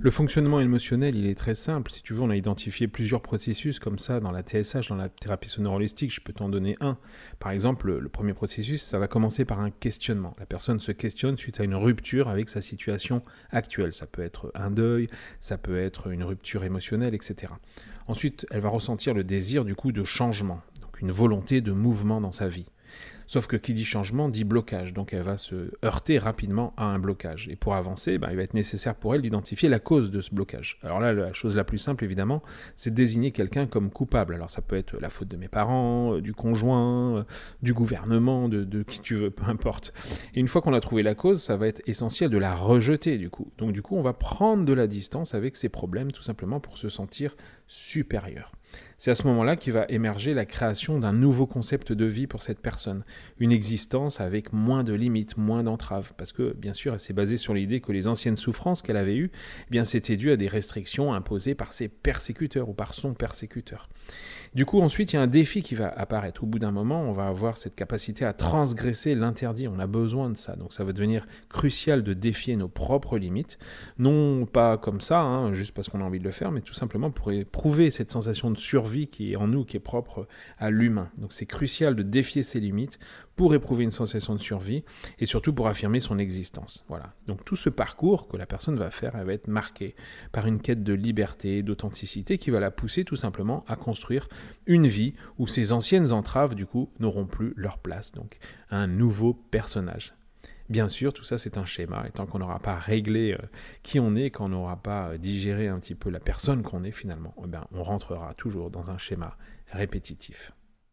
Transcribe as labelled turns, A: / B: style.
A: Le fonctionnement émotionnel, il est très simple. Si tu veux, on a identifié plusieurs processus comme ça dans la TSH, dans la thérapie sono-holistique. Je peux t'en donner un. Par exemple, le premier processus, ça va commencer par un questionnement. La personne se questionne suite à une rupture avec sa situation actuelle. Ça peut être un deuil, ça peut être une rupture émotionnelle, etc. Ensuite, elle va ressentir le désir du coup de changement, donc une volonté de mouvement dans sa vie. Sauf que qui dit changement dit blocage, donc elle va se heurter rapidement à un blocage. Et pour avancer, il va être nécessaire pour elle d'identifier la cause de ce blocage. Alors là, la chose la plus simple, évidemment, c'est de désigner quelqu'un comme coupable. Alors ça peut être la faute de mes parents, du conjoint, du gouvernement, de qui tu veux, peu importe. Et une fois qu'on a trouvé la cause, ça va être essentiel de la rejeter, du coup. Donc du coup, on va prendre de la distance avec ces problèmes, tout simplement pour se sentir supérieur. C'est à ce moment-là qu'il va émerger la création d'un nouveau concept de vie pour cette personne. Une existence avec moins de limites, moins d'entraves. Parce que, bien sûr, elle s'est basée sur l'idée que les anciennes souffrances qu'elle avait eues, c'était dû à des restrictions imposées par ses persécuteurs ou par son persécuteur. Du coup, ensuite, il y a un défi qui va apparaître. Au bout d'un moment, on va avoir cette capacité à transgresser l'interdit. On a besoin de ça. Donc ça va devenir crucial de défier nos propres limites. Non pas comme ça, juste parce qu'on a envie de le faire, mais tout simplement pour éprouver cette sensation de survie qui est en nous, qui est propre à l'humain. Donc c'est crucial de défier ses limites pour éprouver une sensation de survie et surtout pour affirmer son existence. Voilà. Donc tout ce parcours que la personne va faire, elle va être marquée par une quête de liberté, d'authenticité qui va la pousser tout simplement à construire une vie où ces anciennes entraves, du coup, n'auront plus leur place. Donc un nouveau personnage. Bien sûr, tout ça c'est un schéma, et tant qu'on n'aura pas réglé qui on est, qu'on n'aura pas digéré un petit peu la personne qu'on est finalement, on rentrera toujours dans un schéma répétitif.